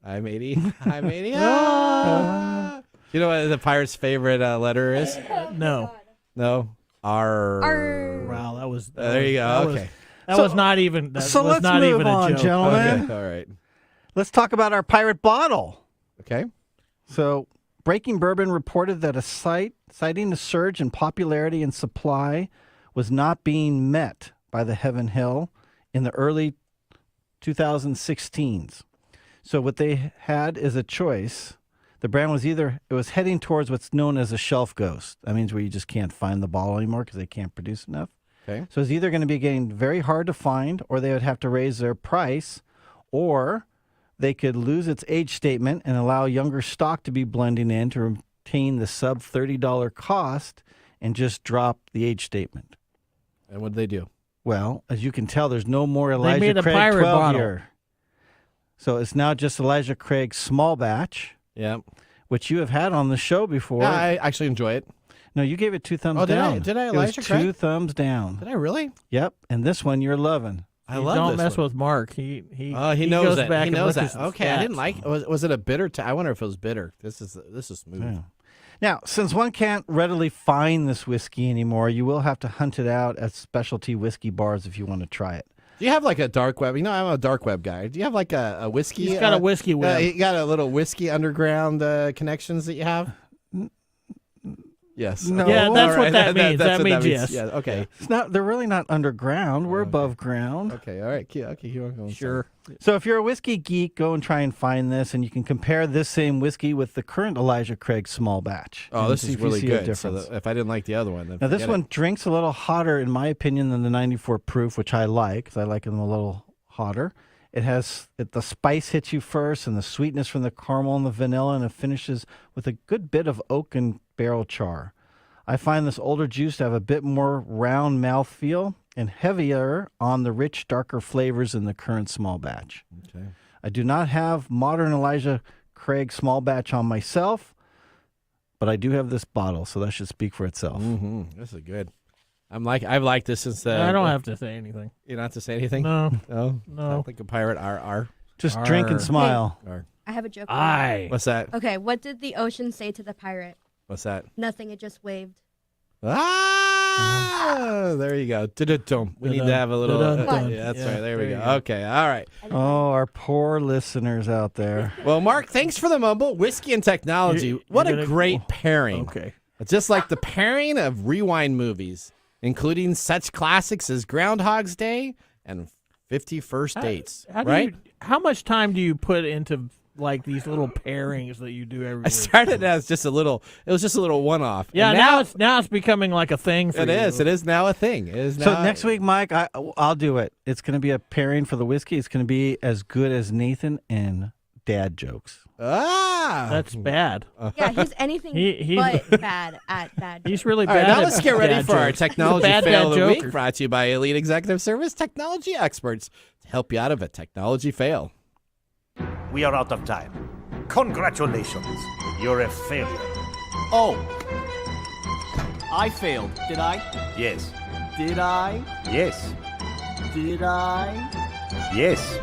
I'm 80. I'm 80. You know what the pirate's favorite letter is? No. No? R. Wow, that was... there you go. Okay. That was not even. So let's move on, gentlemen. Okay, all right. Let's talk about our pirate bottle. Okay. So, Breaking Bourbon reported that citing a surge in popularity and supply was not being met by the Heaven Hill in the early 2016s. So, what they had is a choice. The brand was it was heading towards what's known as a shelf ghost. That means where you just can't find the bottle anymore because they can't produce enough. Okay. So it's either going to be getting very hard to find, or they would have to raise their price, or they could lose its age statement and allow younger stock to be blending in to retain the sub $30 cost and just drop the age statement. And what did they do? Well, as you can tell, there's no more Elijah made a Craig pirate 12 bottle. year. So it's now just Elijah Craig small batch. Yeah. Which you have had on the show before. Yeah, I actually enjoy it. No, you gave it 2 thumbs down. Did I? It Elijah was Craig? 2 thumbs down. Did I really? Yep. And this one you're loving. I love Don't this mess one. with Mark. He knows goes it. back He and knows looks that. at Okay, stats. I didn't like. Was it a bitter? I wonder if it was bitter. This is smooth. Yeah. Now, since one can't readily find this whiskey anymore, you will have to hunt it out at specialty whiskey bars if you want to try it. Do you have like a dark web? You know, I'm a dark web guy. Do you have like a whiskey? He's got a whiskey web. You got a little whiskey underground connections that you have? Yes. No. Yeah, that's All what that means. that's That what means yes. Yeah. Okay. It's not. They're really not underground. We're above ground. Okay. All right. Okay. You want to go? Sure. So if you're a whiskey geek, go and try and find this, and you can compare this same whiskey with the current Elijah Craig small batch. Oh, and this see is if you really see a good. So difference. if I didn't like the other one, then Now this forget one it. drinks a little hotter, in my opinion, than the 94 proof, which I like, because I like them a little hotter. The spice hits you first, and the sweetness from the caramel and the vanilla, and it finishes with a good bit of oak and barrel char. I find this older juice to have a bit more round mouthfeel and heavier on the rich, darker flavors in the current small batch. Okay. I do not have modern Elijah Craig small batch on myself, but I do have this bottle, so that should speak for itself. Mm-hmm. This is good. I've liked this since I don't have to say anything. You don't have to say anything? No. No? No. Not like a pirate. R. Just drink and smile. R. I have a joke. What's that? Okay, what did the ocean say to the pirate? What's that? Nothing, it just waved. Ah! There you go. Da-da-dum. We need to have a little... yeah, that's right. There we go. Okay. All right. Oh, our poor listeners out there. Well, Mark, thanks for the mumble. Whiskey and technology. What a great pairing. Okay. It's just like the pairing of rewind movies, including such classics as Groundhog's Day and 50 First Dates. Right? How much time do you put into like these little pairings that you do every week? I started as just a little. It was just a little one-off. Yeah, And now it's becoming like a thing for It you. is. It is now a thing. It is So now, next week, Mike, I'll do it. It's going to be a pairing for the whiskey. It's going to be as good as Nathan and dad jokes. That's bad. Yeah, he's anything he's- but bad at bad. He's really All bad. right, now at let's get ready dad for our jokes. technology He's a bad fail of dad the week, joker. brought to you by Elite Executive Service technology experts to help you out of a technology fail. We are out of time. Congratulations. You're a failure. Oh. I failed, did I? Yes. Did I? Yes. Did I? Yes.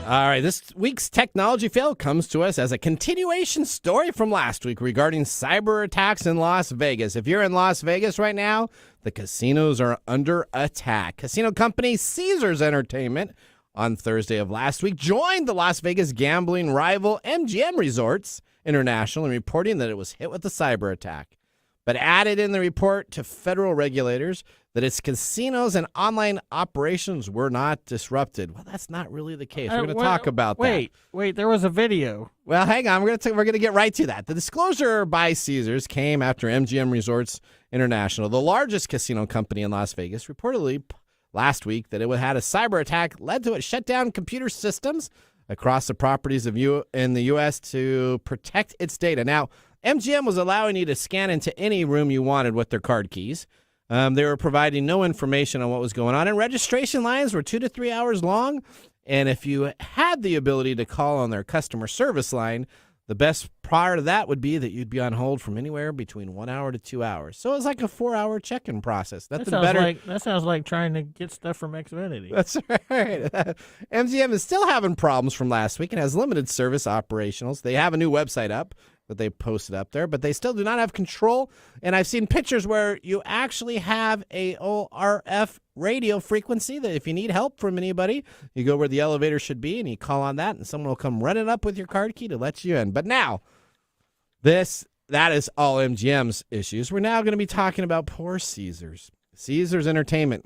All right, this week's technology fail comes to us as a continuation story from last week regarding cyber attacks in Las Vegas. If you're in Las Vegas right now, the casinos are under attack. Casino company Caesars Entertainment on Thursday of last week joined the Las Vegas gambling rival MGM Resorts International in reporting that it was hit with a cyber attack, but added in the report to federal regulators that its casinos and online operations were not disrupted. Well, that's not really the case. We're going to talk about that. Wait, there was a video. Well, hang on. We're going to get right to that. The disclosure by Caesars came after MGM Resorts International, the largest casino company in Las Vegas, reportedly last week that it had a cyber attack led to it shut down computer systems across the properties in the U.S. to protect its data. Now, MGM was allowing you to scan into any room you wanted with their card keys. They were providing no information on what was going on, and registration lines were 2 to 3 hours long. And if you had the ability to call on their customer service line, the best part of that would be that you'd be on hold from anywhere between 1 hour to 2 hours. So it was like a 4-hour check-in process. That sounds like trying to get stuff from Xfinity. That's right. MGM is still having problems from last week and has limited service operationals. They have a new website up that they posted up there, but they still do not have control. And I've seen pictures where you actually have a ORF radio frequency that if you need help from anybody, you go where the elevator should be and you call on that and someone will come running up with your card key to let you in. But now, that is all MGM's issues. We're now going to be talking about poor Caesars. Caesars Entertainment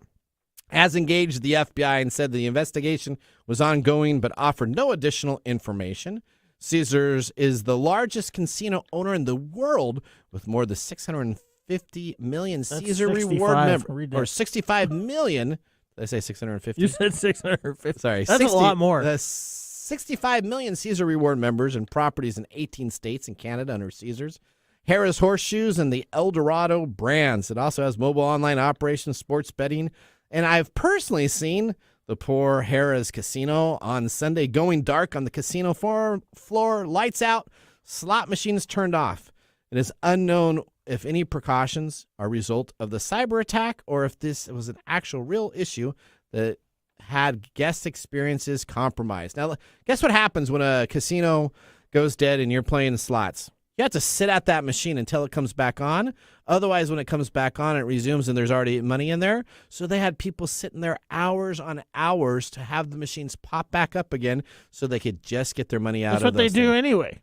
has engaged the FBI and said the investigation was ongoing but offered no additional information. Caesars is the largest casino owner in the world with more than 650 million Caesar Reward members. Or 65 million. Did I say 650? You said 650. Sorry. That's 60, a lot more. 65 million Caesar Reward members and properties in 18 states in Canada under Caesars. Harrah's Horseshoes and the El Dorado brands. It also has mobile online operations, sports betting. And I've personally seen the poor Harrah's Casino on Sunday going dark on the casino floor, lights out, slot machines turned off. It is unknown if any precautions are a result of the cyber attack or if this was an actual real issue that had guest experiences compromised. Now, guess what happens when a casino goes dead and you're playing slots? You have to sit at that machine until it comes back on. Otherwise, when it comes back on, it resumes and there's already money in there. So they had people sitting there hours on hours to have the machines pop back up again so they could just get their money out That's of what they do anyway.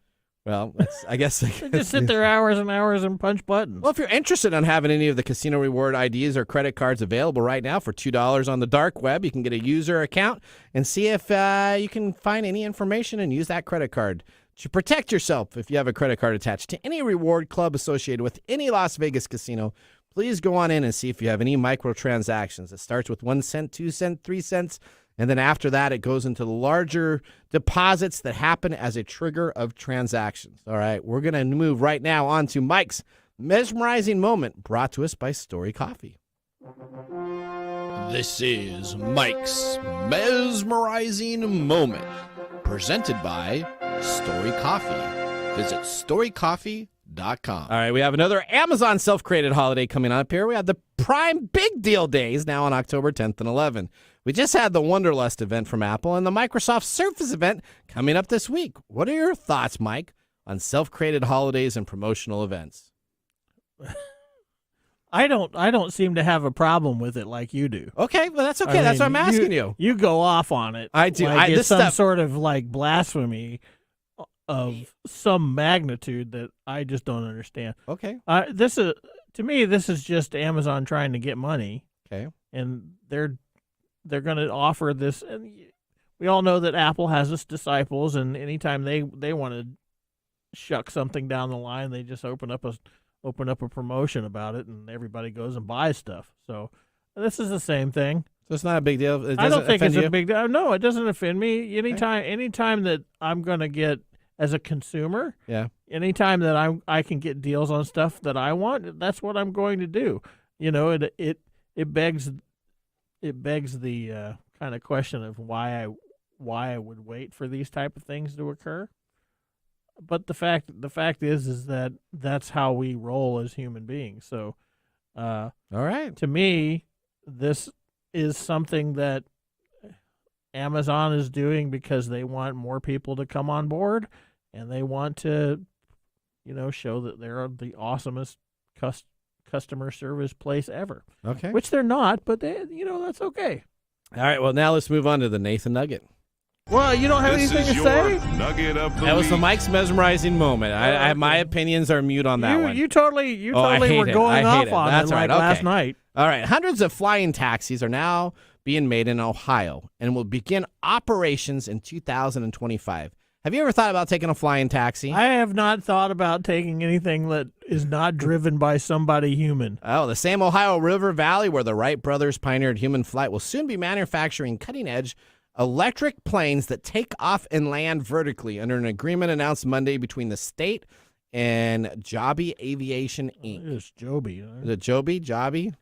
Well, I guess They just sit there hours and hours and punch buttons. Well, if you're interested in having any of the casino reward IDs or credit cards available right now for $2 on the dark web, you can get a user account and see if you can find any information and use that credit card to protect yourself. If you have a credit card attached to any reward club associated with any Las Vegas casino, please go on in and see if you have any microtransactions. It starts with 1 cent, 2 cents, 3 cents. And then after that, it goes into the larger deposits that happen as a trigger of transactions. All right, we're going to move right now on to Mike's mesmerizing moment, brought to us by Story Coffee. This is Mike's mesmerizing moment, presented by Story Coffee. Visit storycoffee.com. All right, we have another Amazon self-created holiday coming up here. We have the Prime Big Deal Days now on October 10th and 11th. We just had the Wonderlust event from Apple and the Microsoft Surface event coming up this week. What are your thoughts, Mike, on self-created holidays and promotional events? I don't seem to have a problem with it like you do. Okay, well, that's okay. That's what I'm asking you. You go off on it. I do. Like it's some sort of like blasphemy of some magnitude that I just don't understand. Okay. To me, this is just Amazon trying to get money. Okay. And they're going to offer this, and we all know that Apple has its disciples, and anytime they want to shuck something down the line, they just open up a promotion about it, and everybody goes and buys stuff. So this is the same thing. So it's not a big deal. I don't think it's a big deal. No, it doesn't offend me. Anytime that I'm going to get as a consumer, anytime that I can get deals on stuff that I want, that's what I'm going to do. You know, it begs the kind of question of why I would wait for these type of things to occur. But the fact is that that's how we roll as human beings. So, all right. To me, this is something that Amazon is doing because they want more people to come on board, and they want to, show that they're the awesomest customer service place ever. Okay. Which they're not, but that's okay. All right. Well, now let's move on to the Nathan Nugget. Well, you don't have anything to say? Nugget of the That was the week. Mike's mesmerizing moment. My opinions are mute on that one. You totally were going off on it last night. All right. Hundreds of flying taxis are now being made in Ohio and will begin operations in 2025. Have you ever thought about taking a flying taxi? I have not thought about taking anything that is not driven by somebody human. Oh, the same Ohio River Valley where the Wright brothers pioneered human flight will soon be manufacturing cutting-edge electric planes that take off and land vertically under an agreement announced Monday between the state and Joby Aviation, Inc. It's Joby. Is it Joby? Joby?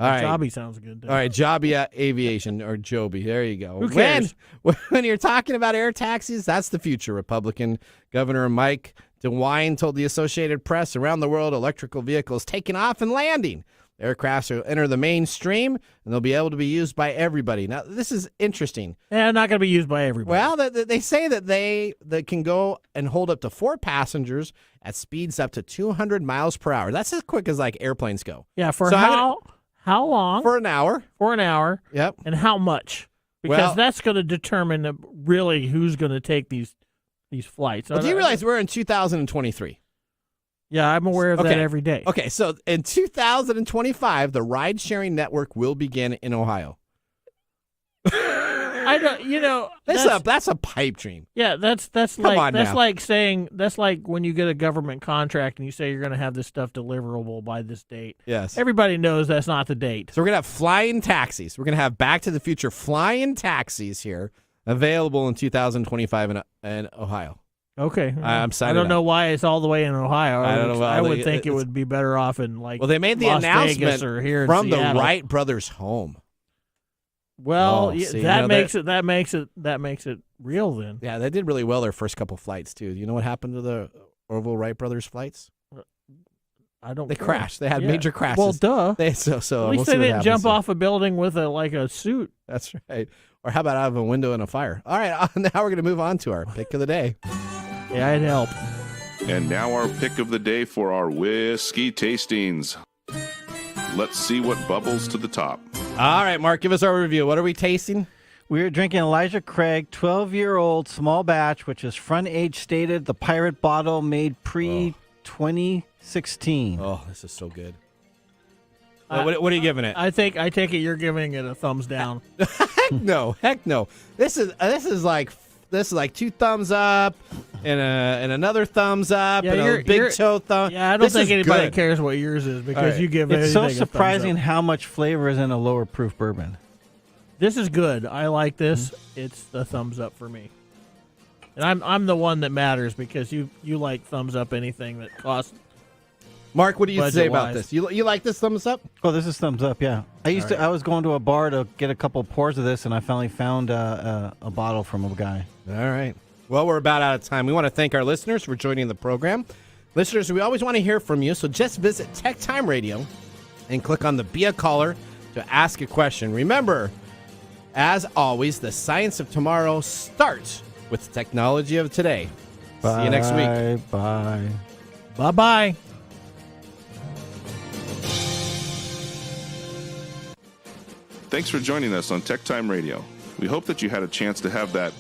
All right. Joby sounds good. All right, Joby Aviation or Joby. There you go. Who cares? When you're talking about air taxis, that's the future. Republican Governor Mike DeWine told the Associated Press around the world electrical vehicles taking off and landing. Aircrafts will enter the mainstream, and they'll be able to be used by everybody. Now, this is interesting. Yeah, not going to be used by everybody. Well, they say that they can go and hold up to 4 passengers at speeds up to 200 miles per hour. That's as quick as, like, airplanes go. Yeah, for So how long? For an hour. For an hour. Yep. And how much? Because that's going to determine really who's going to take these flights. Well, do you realize we're in 2023? Yeah, I'm aware of that every day. Okay, so in 2025, the ride-sharing network will begin in Ohio. I don't. That's a pipe dream. Yeah, that's like saying that's like when you get a government contract and you say you're going to have this stuff deliverable by this date. Yes. Everybody knows that's not the date. So we're going to have flying taxis. We're going to have Back to the Future flying taxis here available in 2025 in Ohio. Okay, I'm excited. I don't know why it's all the way in Ohio. I don't know. I would think it would be better off in they made the Las announcement Vegas or here in from Seattle. the Wright brothers' home. Well, that makes it real then. Yeah, they did really well their first couple flights too. You know what happened to the Orville Wright brothers flights? I don't. They crashed. They had major crashes. Well, duh. At least they didn't jump off a building with a suit. That's right. Or how about out of a window in a fire? All right, now we're going to move on to our pick of the day. Yeah, it'd help. And now our pick of the day for our whiskey tastings. Let's see what bubbles to the top. All right, Mark, give us our review. What are we tasting? We're drinking Elijah Craig 12-year-old small batch, which is front age stated, the pirate bottle made pre-2016. Oh, this is so good. What are you giving it? I take it you're giving it a thumbs down. Heck no. This is like 2 thumbs up and another thumbs up and a big toe thumb. Yeah, I don't think anybody cares what yours is because you give It's anything so a surprising thumbs up. how much flavor is in a lower proof bourbon. This is good. I like this. It's a thumbs up for me. And I'm the one that matters because you like thumbs up anything that costs. Mark, what do you say about budget-wise. this? You like this thumbs up? Oh, this is thumbs up, yeah. I was going to a bar to get a couple pours of this, and I finally found a bottle from a guy. All right. Well, we're about out of time. We want to thank our listeners for joining the program. Listeners, we always want to hear from you, so just visit TechTime Radio and click on the Be a Caller to ask a question. Remember, as always, the science of tomorrow starts with the technology of today. See you next week. Bye. Bye-bye. Thanks for joining us on Tech Time Radio. We hope that you had a chance to have that